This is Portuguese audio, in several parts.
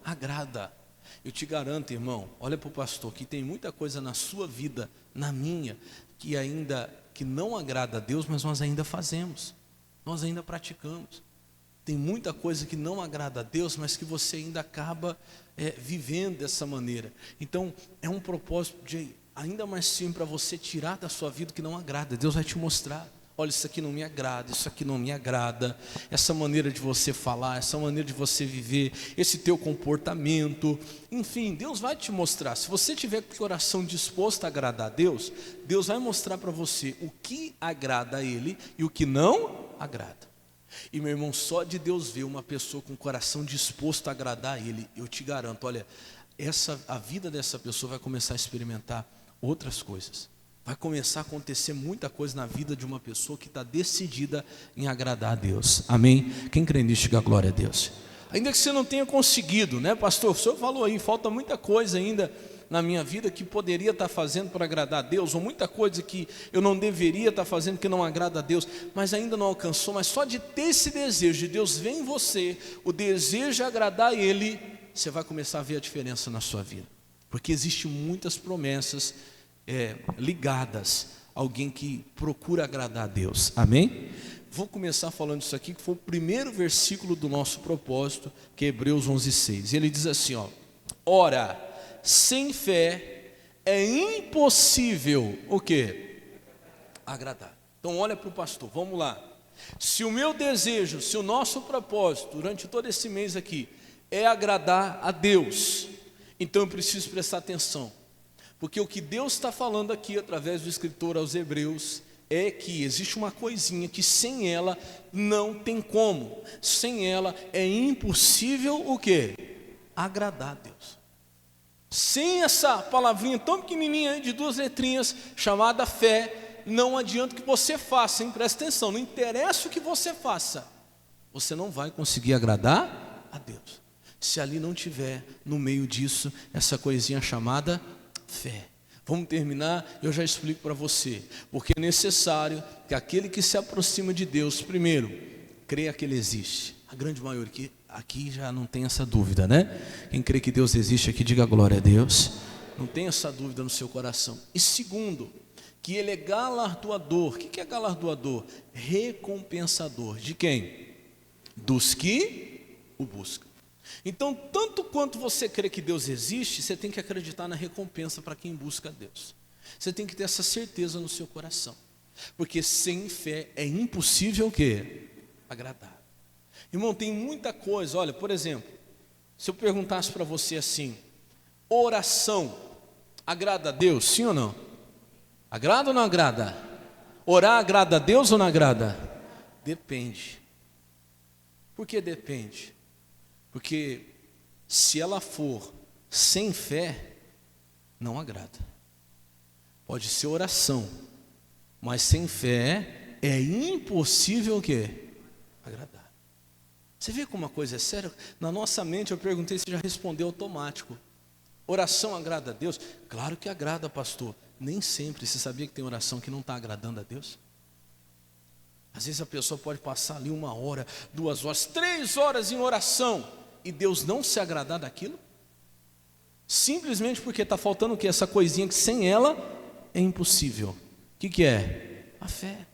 agrada. Eu te garanto, irmão, olha para o pastor, que tem muita coisa na sua vida, na minha, que não agrada a Deus, mas nós ainda fazemos, nós ainda praticamos. Tem muita coisa que não agrada a Deus, mas que você ainda acaba vivendo dessa maneira. Então, é um propósito ainda mais simples para você tirar da sua vida o que não agrada. Deus vai te mostrar. Olha, isso aqui não me agrada, isso aqui não me agrada. Essa maneira de você falar, essa maneira de você viver, esse teu comportamento. Enfim, Deus vai te mostrar. Se você tiver com o coração disposto a agradar a Deus, Deus vai mostrar para você o que agrada a Ele e o que não agrada. E meu irmão, só de Deus ver uma pessoa com o coração disposto a agradar a Ele, eu te garanto, olha, a vida dessa pessoa vai começar a experimentar outras coisas. Vai começar a acontecer muita coisa na vida de uma pessoa que está decidida em agradar a Deus. Amém? Quem crê nisso, diga glória a Deus. Ainda que você não tenha conseguido, né, pastor? O senhor falou aí, falta muita coisa ainda na minha vida que poderia estar fazendo para agradar a Deus, ou muita coisa que eu não deveria estar fazendo que não agrada a Deus, mas ainda não alcançou. Mas só de ter esse desejo de Deus ver em você, o desejo de agradar a Ele, você vai começar a ver a diferença na sua vida. Porque existem muitas promessas ligadas a alguém que procura agradar a Deus. Amém? Vou começar falando isso aqui, que foi o primeiro versículo do nosso propósito, que é Hebreus 11:6. Ele diz assim, ó: ora, sem fé é impossível o quê? Agradar. Então olha para o pastor, vamos lá. Se o meu desejo, se o nosso propósito durante todo esse mês aqui é agradar a Deus, então eu preciso prestar atenção. Porque o que Deus está falando aqui através do escritor aos Hebreus é que existe uma coisinha que sem ela não tem como. Sem ela é impossível o quê? Agradar a Deus. Sem essa palavrinha tão pequenininha de 2 letrinhas chamada fé, não adianta que você faça, hein? Presta atenção, não interessa o que você faça, você não vai conseguir agradar a Deus se ali não tiver no meio disso essa coisinha chamada fé. Vamos terminar, eu já explico para você. Porque é necessário que aquele que se aproxima de Deus, primeiro, creia que Ele existe. A grande maioria aqui já não tem essa dúvida, né? Quem crê que Deus existe aqui, diga glória a Deus. Não tem essa dúvida no seu coração. E segundo, que Ele é galardoador. O que é galardoador? Recompensador. De quem? Dos que o buscam. Então, tanto quanto você crê que Deus existe, você tem que acreditar na recompensa para quem busca a Deus. Você tem que ter essa certeza no seu coração. Porque sem fé é impossível o quê? Agradar. Irmão, tem muita coisa. Olha, por exemplo, se eu perguntasse para você assim: oração agrada a Deus, sim ou não? Agrada ou não agrada? Orar agrada a Deus ou não agrada? Depende. Por que depende? Porque se ela for sem fé, não agrada. Pode ser oração, mas sem fé é impossível o quê? Agradar. Você vê como uma coisa é séria? Na nossa mente eu perguntei, se já respondeu automático. Oração agrada a Deus? Claro que agrada, pastor. Nem sempre. Você sabia que tem oração que não está agradando a Deus? Às vezes a pessoa pode passar ali 1 hora, 2 horas, 3 horas em oração e Deus não se agradar daquilo, simplesmente porque está faltando o que? Essa coisinha que sem ela é impossível. O que é? A fé.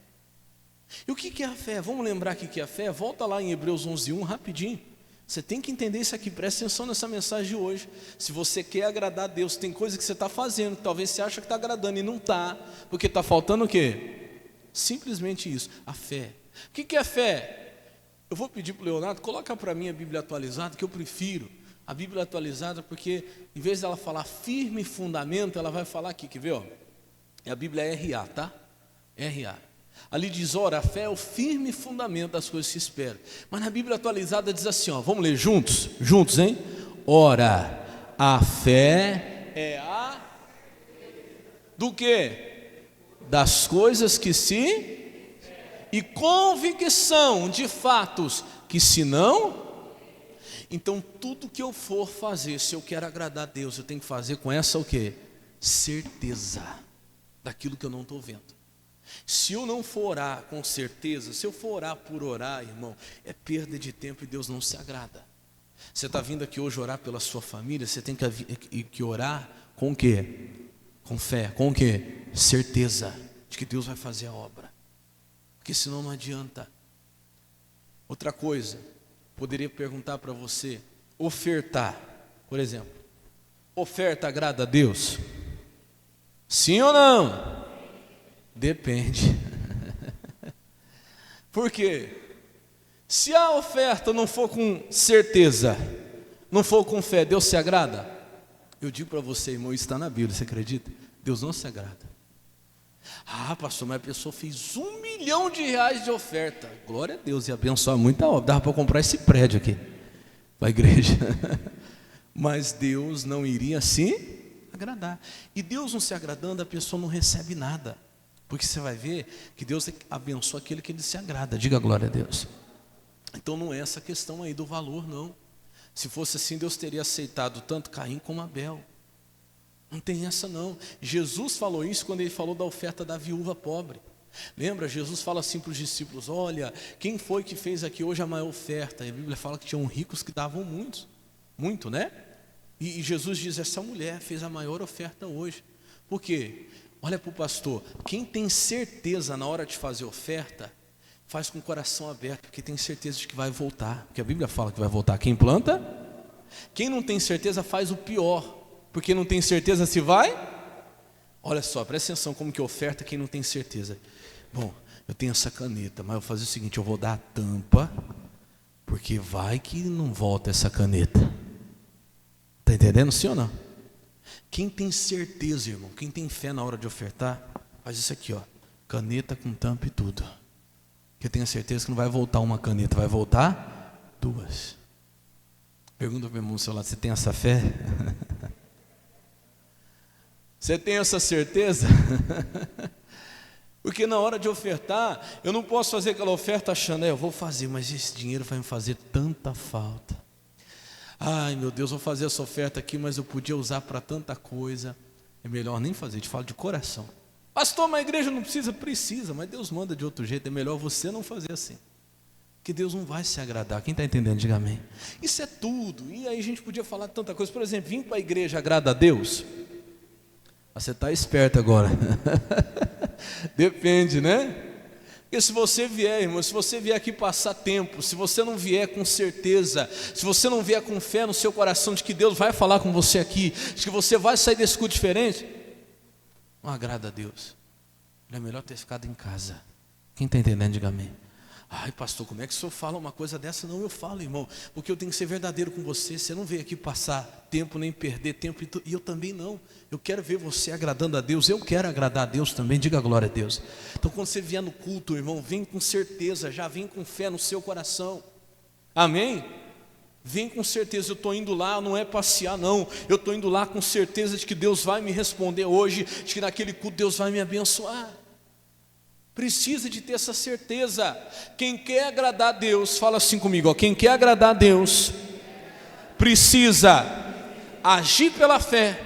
E o que é a fé? Vamos lembrar o que é a fé? Volta lá em Hebreus 11:1 rapidinho. Você tem que entender isso aqui, presta atenção nessa mensagem de hoje. Se você quer agradar a Deus, tem coisa que você está fazendo, que talvez você acha que está agradando e não está, porque está faltando o quê? Simplesmente isso, a fé. O que é a fé? Eu vou pedir para o Leonardo, coloca para mim a Bíblia atualizada, que eu prefiro a Bíblia atualizada, porque em vez dela falar firme fundamento, ela vai falar aqui, quer ver? Ó? A Bíblia é RA, tá? RA. Ali diz, ora, a fé é o firme fundamento das coisas que se esperam. Mas na Bíblia atualizada diz assim, ó, vamos ler juntos? Juntos, hein? Ora, a fé é a... do quê? Das coisas que se... e convicção de fatos que se não... Então tudo que eu for fazer, se eu quero agradar a Deus, eu tenho que fazer com essa o quê? Certeza daquilo que eu não estou vendo. Se eu não for orar com certeza, se eu for orar por orar, irmão, é perda de tempo e Deus não se agrada. Você está vindo aqui hoje orar pela sua família, você tem que orar com o quê? Com fé, com o quê? Certeza de que Deus vai fazer a obra, porque senão não adianta. Outra coisa, poderia perguntar para você, ofertar, por exemplo, oferta agrada a Deus? Sim ou não? Depende. Por quê? Se a oferta não for com certeza, não for com fé, Deus se agrada? Eu digo para você, irmão, isso está na Bíblia, você acredita? Deus não se agrada. Ah, pastor, mas a pessoa fez R$1 milhão de oferta. Glória a Deus, e abençoar muita obra. Dava para comprar esse prédio aqui, para a igreja. Mas Deus não iria se agradar. E Deus não se agradando, a pessoa não recebe nada. Porque você vai ver que Deus abençoa aquele que Ele se agrada. Diga glória a Deus. Então não é essa questão aí do valor, não. Se fosse assim, Deus teria aceitado tanto Caim como Abel. Não tem essa não. Jesus falou isso quando Ele falou da oferta da viúva pobre. Lembra? Jesus fala assim para os discípulos: olha, quem foi que fez aqui hoje a maior oferta? E a Bíblia fala que tinham ricos que davam muito, né? E Jesus diz, essa mulher fez a maior oferta hoje. Por quê? Olha para o pastor, quem tem certeza na hora de fazer oferta, faz com o coração aberto, porque tem certeza de que vai voltar, porque a Bíblia fala que vai voltar. Quem planta? Quem não tem certeza faz o pior, porque não tem certeza se vai. Olha só, presta atenção como que oferta quem não tem certeza. Bom, eu tenho essa caneta, mas eu vou fazer o seguinte, eu vou dar a tampa, porque vai que não volta essa caneta. Está entendendo, sim ou não? Quem tem certeza, irmão, quem tem fé na hora de ofertar, faz isso aqui, ó, caneta com tampa e tudo. Que eu tenho certeza que não vai voltar uma caneta, vai voltar 2. Pergunta para o meu irmão do seu lado, você tem essa fé? Você tem essa certeza? Porque na hora de ofertar, eu não posso fazer aquela oferta achando, eu vou fazer, mas esse dinheiro vai me fazer tanta falta. Ai meu Deus, vou fazer essa oferta aqui, mas eu podia usar para tanta coisa. É melhor nem fazer, te falo de coração. Pastor, mas a igreja não precisa? Precisa, mas Deus manda de outro jeito. É melhor você não fazer assim, porque Deus não vai se agradar. Quem está entendendo, diga amém. Isso é tudo. E aí a gente podia falar tanta coisa. Por exemplo, vir para a igreja agrada a Deus? Você está esperto agora. Depende, né? Porque se você vier, irmão, se você vier aqui passar tempo, se você não vier com certeza, se você não vier com fé no seu coração de que Deus vai falar com você aqui, de que você vai sair desse culto diferente, não agrada a Deus. É melhor ter ficado em casa. Quem está entendendo, diga amém. Ai pastor, como é que o senhor fala uma coisa dessa? Não, eu falo, irmão, porque eu tenho que ser verdadeiro com você. Você não veio aqui passar tempo, nem perder tempo, e eu também não. Eu quero ver você agradando a Deus. Eu quero agradar a Deus também, diga glória a Deus. Então quando você vier no culto, irmão, vem com certeza, já vem com fé no seu coração. Amém? Vem com certeza, eu estou indo lá, não é passear não. Eu estou indo lá com certeza de que Deus vai me responder hoje, de que naquele culto Deus vai me abençoar. Precisa de ter essa certeza. Quem quer agradar a Deus, fala assim comigo, ó, quem quer agradar a Deus, precisa agir pela fé,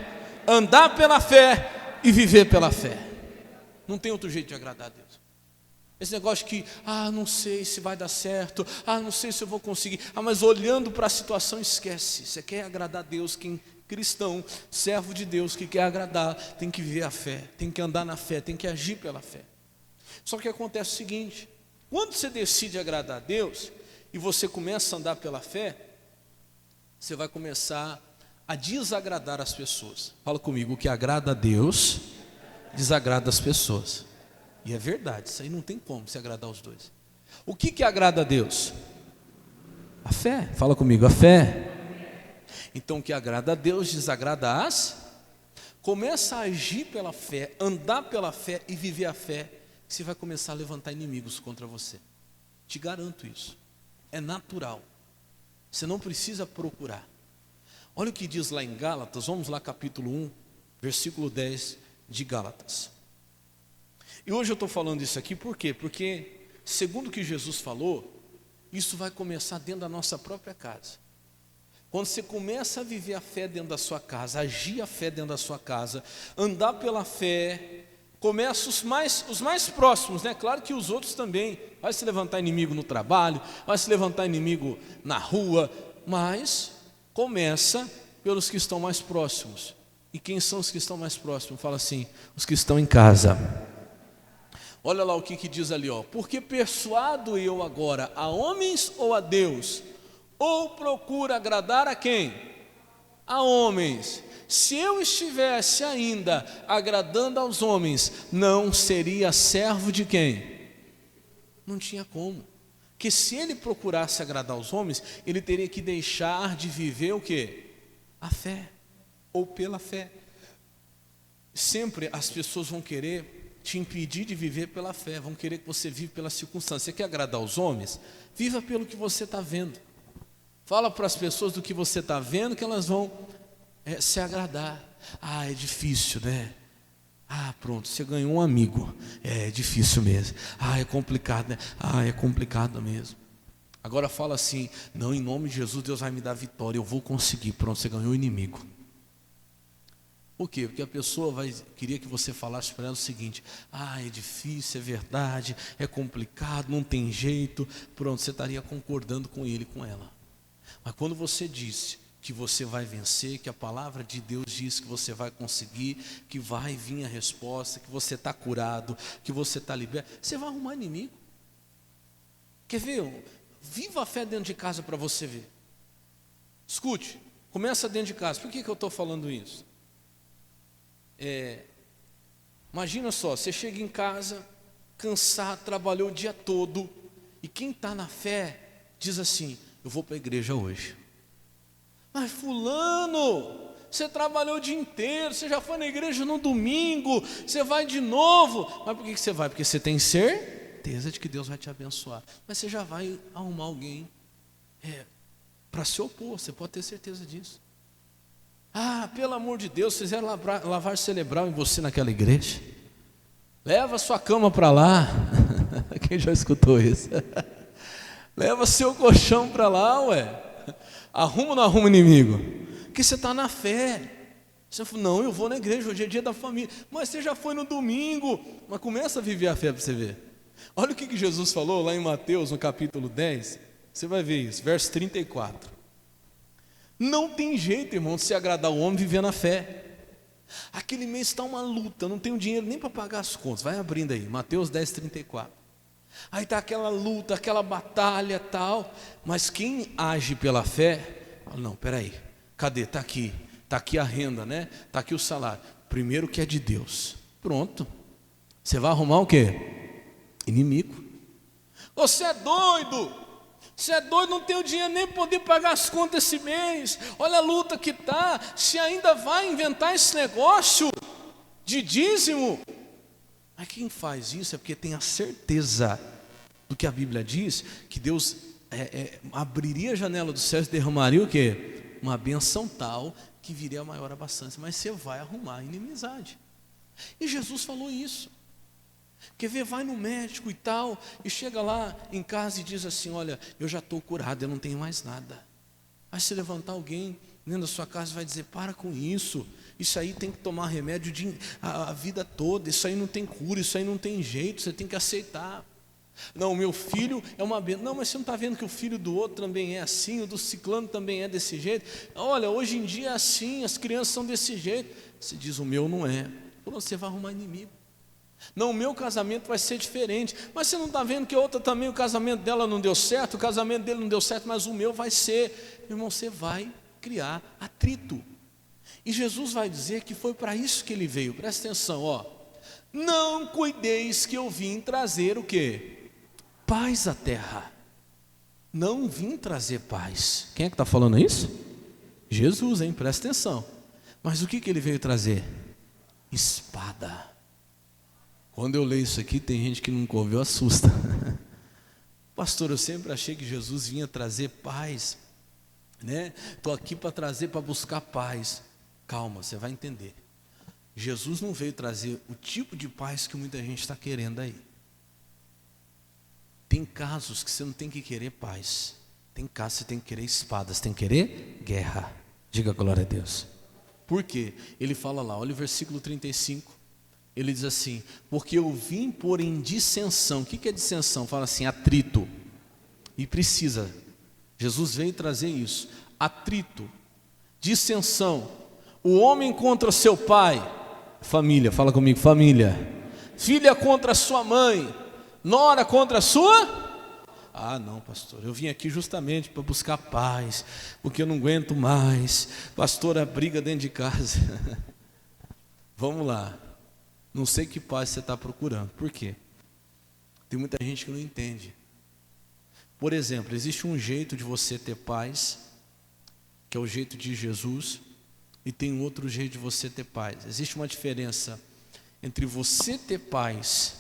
andar pela fé e viver pela fé. Não tem outro jeito de agradar a Deus. Esse negócio que, não sei se vai dar certo, não sei se eu vou conseguir, mas olhando para a situação, esquece. Você quer agradar a Deus, quem cristão, servo de Deus que quer agradar, tem que viver a fé, tem que andar na fé, tem que agir pela fé. Só que acontece o seguinte, quando você decide agradar a Deus, e você começa a andar pela fé, você vai começar a desagradar as pessoas. Fala comigo, o que agrada a Deus, desagrada as pessoas. E é verdade, isso aí não tem como se agradar os dois. O que agrada a Deus? A fé, fala comigo, a fé. Então o que agrada a Deus, desagrada as. Começa a agir pela fé, andar pela fé e viver a fé, você vai começar a levantar inimigos contra você. Te garanto isso. É natural. Você não precisa procurar. Olha o que diz lá em Gálatas, vamos lá capítulo 1, versículo 10 de Gálatas. E hoje eu estou falando isso aqui por quê? Porque, segundo o que Jesus falou, isso vai começar dentro da nossa própria casa. Quando você começa a viver a fé dentro da sua casa, agir a fé dentro da sua casa, andar pela fé, começa os mais próximos, né? Claro que os outros também. Vai se levantar inimigo no trabalho, vai se levantar inimigo na rua, mas começa pelos que estão mais próximos. E quem são os que estão mais próximos? Fala assim, os que estão em casa. Olha lá o que diz ali, ó. Porque persuado eu agora a homens ou a Deus? Ou procuro agradar a quem? A homens. Se eu estivesse ainda agradando aos homens, não seria servo de quem? Não tinha como. Porque se ele procurasse agradar aos homens, ele teria que deixar de viver o quê? A fé, ou pela fé. Sempre as pessoas vão querer te impedir de viver pela fé, vão querer que você viva pela circunstância. Você quer agradar aos homens? Viva pelo que você está vendo. Fala para as pessoas do que você está vendo, que elas vão se agradar. Ah, é difícil, né? Ah, pronto, você ganhou um amigo. É difícil mesmo. Ah, é complicado, né? Ah, é complicado mesmo. Agora fala assim, não, em nome de Jesus, Deus vai me dar vitória, eu vou conseguir. Pronto, você ganhou um inimigo. Por quê? Porque a pessoa queria que você falasse para ela o seguinte: ah, é difícil, é verdade, é complicado, não tem jeito. Pronto, você estaria concordando com ele e com ela. Mas quando você disse que você vai vencer, que a palavra de Deus diz que você vai conseguir, que vai vir a resposta, que você está curado, que você está liberto, você vai arrumar inimigo. Quer ver? Viva a fé dentro de casa para você ver. Escute, começa dentro de casa. Por que eu estou falando isso? Imagina só, você chega em casa, cansado, trabalhou o dia todo, e quem está na fé diz assim: eu vou para a igreja hoje. Mas fulano, você trabalhou o dia inteiro, você já foi na igreja no domingo, você vai de novo. Mas por que você vai? Porque você tem certeza de que Deus vai te abençoar. Mas você já vai arrumar alguém para se opor, você pode ter certeza disso. Ah, pelo amor de Deus, fizeram lavar cerebral em você naquela igreja. Leva sua cama para lá. Quem já escutou isso? Leva seu colchão para lá, ué. Arruma ou não arruma inimigo? Porque você está na fé. Você falou, não, eu vou na igreja, hoje é dia da família. Mas você já foi no domingo. Mas começa a viver a fé para você ver. Olha o que Jesus falou lá em Mateus, no capítulo 10. Você vai ver isso, verso 34. Não tem jeito, irmão, de se agradar o homem viver na fé. Aquele mês está uma luta, não tenho dinheiro nem para pagar as contas. Vai abrindo aí, Mateus 10, 34. Aí está aquela luta, aquela batalha tal. Mas quem age pela fé, fala, não, peraí, cadê? Está aqui a renda, né? Está aqui o salário. Primeiro que é de Deus. Pronto. Você vai arrumar o quê? Inimigo. Você é doido. Você é doido, não tem o dinheiro nem para poder pagar as contas esse mês. Olha a luta que está. Se ainda vai inventar esse negócio de dízimo. Mas quem faz isso é porque tem a certeza do que a Bíblia diz, que Deus abriria a janela do céu e derramaria o quê? Uma benção tal que viria a maior abastança. Mas você vai arrumar inimizade. E Jesus falou isso. Quer ver, vai no médico e tal, e chega lá em casa e diz assim: olha, eu já estou curado, eu não tenho mais nada. Aí se levantar alguém dentro da sua casa vai dizer: para com isso, isso aí tem que tomar remédio a vida toda, isso aí não tem cura, isso aí não tem jeito, você tem que aceitar. Não, o meu filho é uma bênção. Não, mas você não está vendo que o filho do outro também é assim, o do ciclano também é desse jeito. Olha, hoje em dia é assim, as crianças são desse jeito. Você diz: o meu não é. Você vai arrumar inimigo. Não, o meu casamento vai ser diferente. Mas você não está vendo que a outra também, o casamento dela não deu certo, o casamento dele não deu certo, mas o meu vai ser. Irmão, você vai criar atrito. E Jesus vai dizer que foi para isso que ele veio. Presta atenção, ó. Não cuideis que eu vim trazer o quê? Paz à terra. Não vim trazer paz. Quem é que está falando isso? Jesus, hein? Presta atenção. Mas o que ele veio trazer? Espada. Quando eu leio isso aqui, tem gente que nunca ouviu, assusta. Pastor, eu sempre achei que Jesus vinha trazer paz, né? Estou aqui para trazer, para buscar paz. Calma, você vai entender. Jesus não veio trazer o tipo de paz que muita gente está querendo aí. Tem casos que você não tem que querer paz. Tem casos que você tem que querer espadas, tem que querer guerra. Diga glória a Deus. Por quê? Ele fala lá, olha o versículo 35. Ele diz assim: porque eu vim pôr em dissensão. O que é dissensão? Fala assim, atrito. E precisa. Jesus veio trazer isso. Atrito, dissensão, o homem contra seu pai, família, fala comigo, família, filha contra sua mãe, nora contra sua... Ah, não, pastor, eu vim aqui justamente para buscar paz, porque eu não aguento mais, pastor, a briga dentro de casa. Vamos lá, não sei que paz você está procurando, por quê? Tem muita gente que não entende. Por exemplo, existe um jeito de você ter paz, que é o jeito de Jesus, e tem um outro jeito de você ter paz. Existe uma diferença entre você ter paz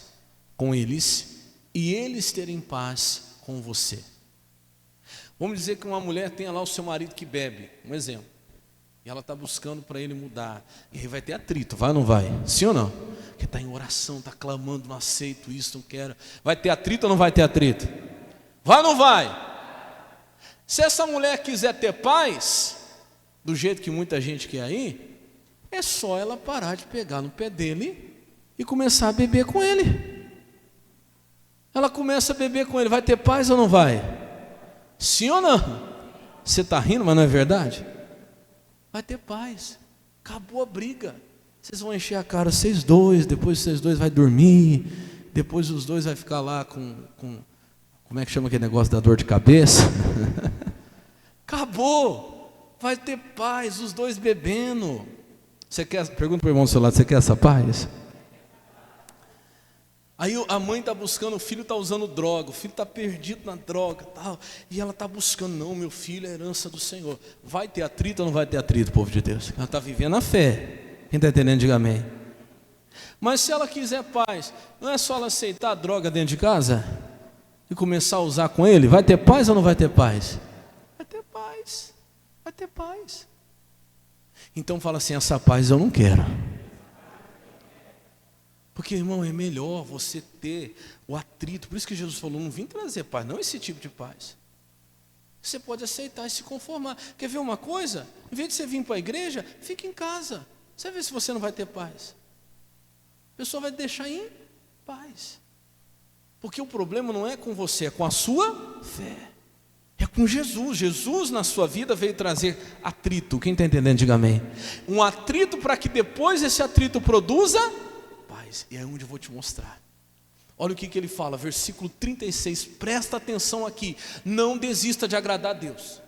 com eles e eles terem paz com você. Vamos dizer que uma mulher tenha lá o seu marido que bebe, um exemplo, e ela está buscando para ele mudar, e aí vai ter atrito, vai ou não vai? Sim ou não? Porque está em oração, está clamando, não aceito isso, não quero. Vai ter atrito ou não vai ter atrito? Vai ou não vai? Se essa mulher quiser ter paz, do jeito que muita gente quer aí, é só ela parar de pegar no pé dele e começar a beber com ele. Ela começa a beber com ele, vai ter paz ou não vai? Sim ou não? Você está rindo, mas não é verdade? Vai ter paz, acabou a briga. Vocês vão encher a cara, vocês dois, depois vocês dois vai dormir, depois os dois vai ficar lá com como é que chama aquele negócio da dor de cabeça? Acabou, vai ter paz, os dois bebendo. Você quer? Pergunta para o irmão do seu lado, você quer essa paz? Aí a mãe está buscando, o filho está usando droga, o filho está perdido na droga, tal, e ela está buscando, não, meu filho é herança do Senhor. Vai ter atrito ou não vai ter atrito, povo de Deus? Ela está vivendo a fé. Quem está entendendo, diga amém. Mas se ela quiser paz, não é só ela aceitar a droga dentro de casa e começar a usar com ele? Vai ter paz ou não vai ter paz? Vai ter paz, vai ter paz. Então fala assim, essa paz eu não quero. Porque, irmão, é melhor você ter o atrito. Por isso que Jesus falou, não vim trazer paz, não esse tipo de paz. Você pode aceitar e se conformar. Quer ver uma coisa? Em vez de você vir para a igreja, fique em casa. Você vê se você não vai ter paz. A pessoa vai te deixar em paz. Porque o problema não é com você, é com a sua fé. É com Jesus. Jesus na sua vida veio trazer atrito. Quem está entendendo, diga amém. Um atrito para que depois esse atrito produza paz. E é onde eu vou te mostrar. Olha o que ele fala, versículo 36. Presta atenção aqui. Não desista de agradar a Deus.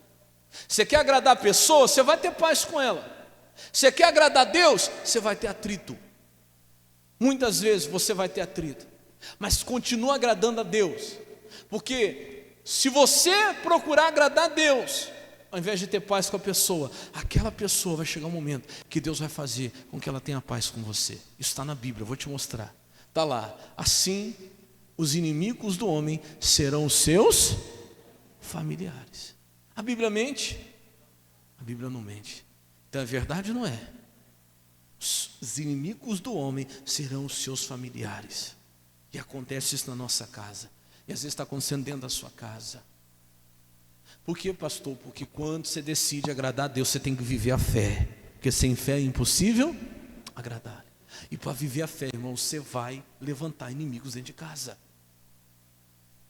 Você quer agradar a pessoa, você vai ter paz com ela. Você quer agradar a Deus, você vai ter atrito. Muitas vezes você vai ter atrito, mas continua agradando a Deus. Porque se você procurar agradar a Deus, ao invés de ter paz com a pessoa, aquela pessoa vai chegar um momento que Deus vai fazer com que ela tenha paz com você. Isso está na Bíblia, eu vou te mostrar. Está lá, assim os inimigos do homem serão os seus familiares. A Bíblia mente? A Bíblia não mente. Então é verdade ou não é? Os inimigos do homem serão os seus familiares. E acontece isso na nossa casa. E às vezes está acontecendo dentro da sua casa. Por quê, pastor? Porque quando você decide agradar a Deus, você tem que viver a fé. Porque sem fé é impossível agradar. E para viver a fé, irmão, você vai levantar inimigos dentro de casa.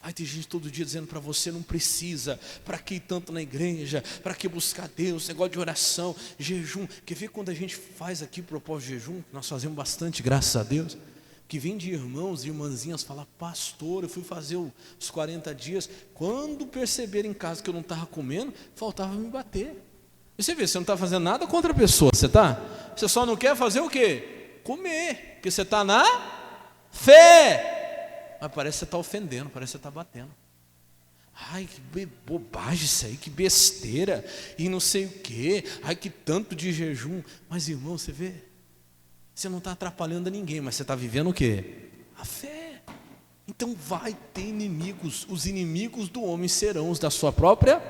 Vai ter gente todo dia dizendo para você, não precisa, para que ir tanto na igreja, para que buscar Deus, negócio de oração, jejum. Quer ver quando a gente faz aqui propósito de jejum? Nós fazemos bastante, graças a Deus. Que vem de irmãos e irmãzinhas falar, pastor, eu fui fazer os 40 dias, quando perceberam em casa que eu não estava comendo, faltava me bater. E você vê, você não está fazendo nada contra a pessoa, você está? Você só não quer fazer o quê? Comer, porque você está na fé. Mas parece que você está ofendendo, parece que você está batendo. Ai, que bobagem isso aí, que besteira, e não sei o quê, ai, que tanto de jejum. Mas irmão, você vê, você não está atrapalhando a ninguém, mas você está vivendo o quê? A fé. Então vai ter inimigos, os inimigos do homem serão os da sua própria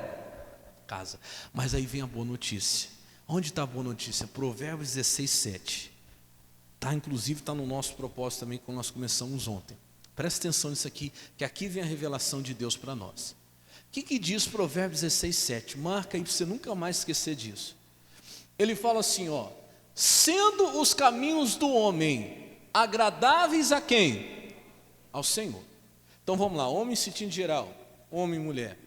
casa. Mas aí vem a boa notícia. Onde está a boa notícia? Provérbios 16, 7. Inclusive está no nosso propósito também, quando nós começamos ontem. Presta atenção nisso aqui, que aqui vem a revelação de Deus para nós. O que diz Provérbios 16, 7? Marca aí para você nunca mais esquecer disso. Ele fala assim, ó, sendo os caminhos do homem agradáveis a quem? Ao Senhor. Então vamos lá, homem em sentido geral, homem e mulher.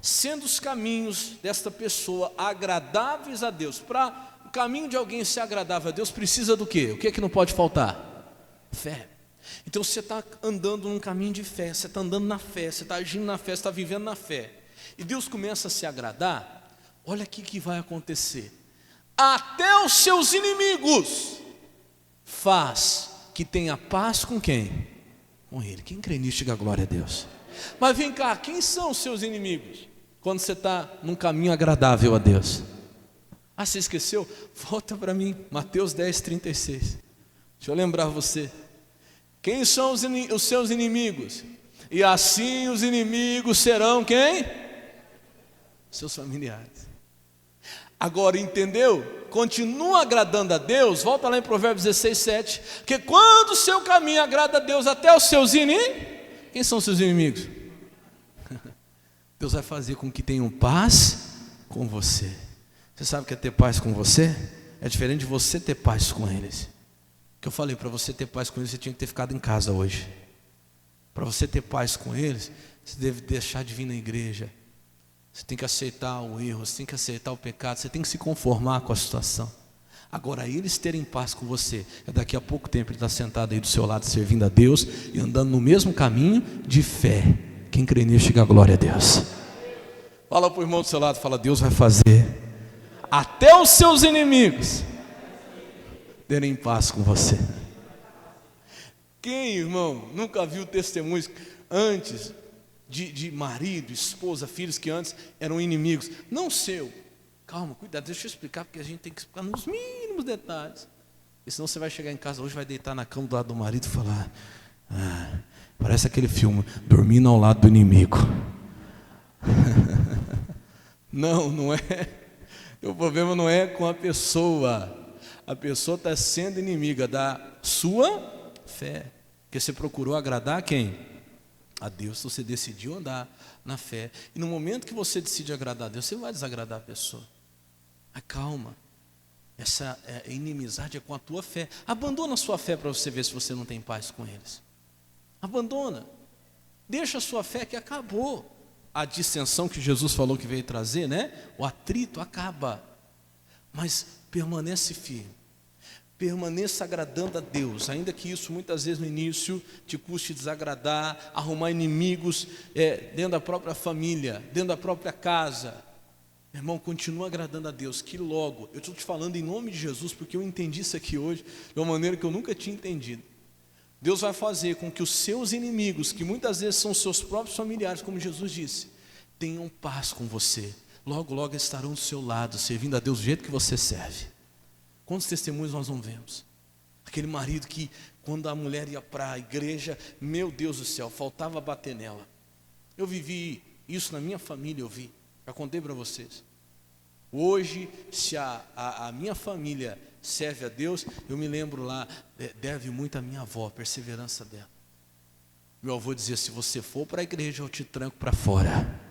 Sendo os caminhos desta pessoa agradáveis a Deus. Para o caminho de alguém ser agradável a Deus, precisa do quê? O que é que não pode faltar? Fé. Então você está andando num caminho de fé, você está andando na fé, você está agindo na fé, você está vivendo na fé. E Deus começa a se agradar. Olha aqui que vai acontecer. Até os seus inimigos faz que tenha paz com quem? Com Ele. Quem crê nisso, diga glória a Deus. Mas vem cá, quem são os seus inimigos? Quando você está num caminho agradável a Deus. Ah, você esqueceu? Volta para mim, Mateus 10, 36. Deixa eu lembrar você. Quem são os seus inimigos? E assim os inimigos serão quem? Seus familiares. Agora, entendeu? Continua agradando a Deus. Volta lá em Provérbios 16, 7. Porque quando o seu caminho agrada a Deus, até os seus inimigos. Quem são os seus inimigos? Deus vai fazer com que tenham paz com você. Você sabe o que é ter paz com você? É diferente de você ter paz com eles. Que eu falei, para você ter paz com eles, você tinha que ter ficado em casa hoje. Para você ter paz com eles, você deve deixar de vir na igreja. Você tem que aceitar o erro, você tem que aceitar o pecado, você tem que se conformar com a situação. Agora, eles terem paz com você, é daqui a pouco tempo ele está sentado aí do seu lado, servindo a Deus e andando no mesmo caminho de fé. Quem crê nisso, diga glória a Deus. Fala para o irmão do seu lado, fala, Deus vai fazer até os seus inimigos terem paz com você. Quem, irmão, nunca viu testemunhos antes de marido, esposa, filhos que antes eram inimigos? Não seu. Calma, cuidado, deixa eu explicar, porque a gente tem que explicar nos mínimos detalhes. E senão você vai chegar em casa hoje, vai deitar na cama do lado do marido e falar, parece aquele filme, dormindo ao lado do inimigo. Não, não é. O problema não é com a pessoa. A pessoa está sendo inimiga da sua fé. Porque você procurou agradar quem? A Deus. Você decidiu andar na fé. E no momento que você decide agradar a Deus, você vai desagradar a pessoa. Mas calma. Essa inimizade é com a tua fé. Abandona a sua fé para você ver se você não tem paz com eles. Abandona. Deixa a sua fé que acabou. A dissensão que Jesus falou que veio trazer, né? O atrito acaba. Mas permanece firme. Permaneça agradando a Deus, ainda que isso muitas vezes no início te custe desagradar, arrumar inimigos dentro da própria família, dentro da própria casa. Meu irmão, continua agradando a Deus, que logo, eu estou te falando em nome de Jesus, porque eu entendi isso aqui hoje de uma maneira que eu nunca tinha entendido. Deus vai fazer com que os seus inimigos, que muitas vezes são seus próprios familiares, como Jesus disse, tenham paz com você. Logo, logo estarão do seu lado, servindo a Deus do jeito que você serve. Quantos testemunhos nós não vemos? Aquele marido que, quando a mulher ia para a igreja, meu Deus do céu, faltava bater nela. Eu vivi isso na minha família, eu vi. Já contei para vocês. Hoje, se a minha família serve a Deus, eu me lembro lá, deve muito à minha avó, a perseverança dela. Meu avô dizia, se você for para a igreja, eu te tranco para fora.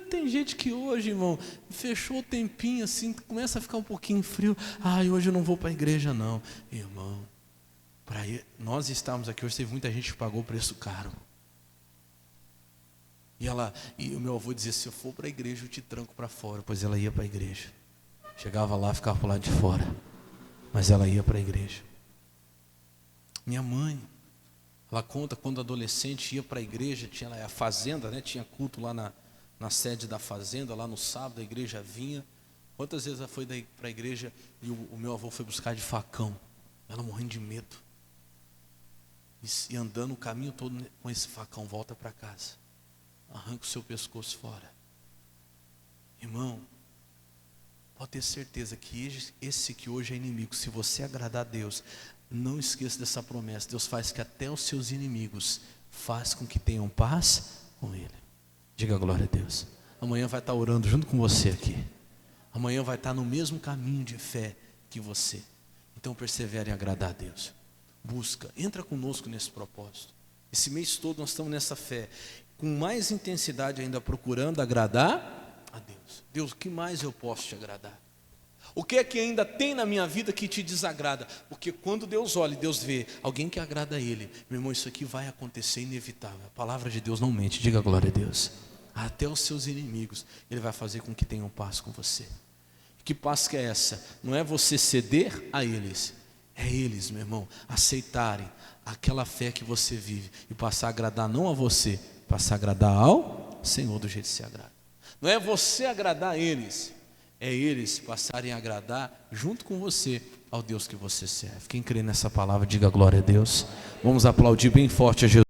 Tem gente que hoje, irmão, fechou o tempinho assim, começa a ficar um pouquinho frio. Hoje eu não vou para a igreja não. Irmão, nós estávamos aqui hoje, teve muita gente que pagou o preço caro. E o meu avô dizia, se eu for para a igreja, eu te tranco para fora. Pois ela ia para a igreja. Chegava lá, ficava para o lado de fora. Mas ela ia para a igreja. Minha mãe, ela conta quando adolescente ia para a igreja, tinha a fazenda, né? Tinha culto lá na sede da fazenda, lá no sábado a igreja vinha. Quantas vezes ela foi para a igreja e o meu avô foi buscar de facão, ela morrendo de medo, e andando o caminho todo com esse facão, volta para casa, arranca o seu pescoço fora. Irmão, pode ter certeza que esse que hoje é inimigo, se você agradar a Deus, não esqueça dessa promessa. Deus faz que até os seus inimigos faz com que tenham paz com Ele. Diga glória a Deus. Amanhã vai estar orando junto com você aqui. Amanhã vai estar no mesmo caminho de fé que você. Então persevere em agradar a Deus. Busca, entra conosco nesse propósito. Esse mês todo nós estamos nessa fé, com mais intensidade ainda procurando agradar a Deus. Deus, o que mais eu posso te agradar? O que é que ainda tem na minha vida que te desagrada? Porque quando Deus olha e Deus vê alguém que agrada a Ele, meu irmão, isso aqui vai acontecer inevitável. A palavra de Deus não mente, diga glória a Deus. Até os seus inimigos, Ele vai fazer com que tenham paz com você. Que paz que é essa? Não é você ceder a eles, é eles, meu irmão, aceitarem aquela fé que você vive e passar a agradar não a você, passar a agradar ao Senhor do jeito que se agrada. Não é você agradar a eles, é eles passarem a agradar junto com você ao Deus que você serve. Quem crê nessa palavra, diga glória a Deus. Vamos aplaudir bem forte a Jesus.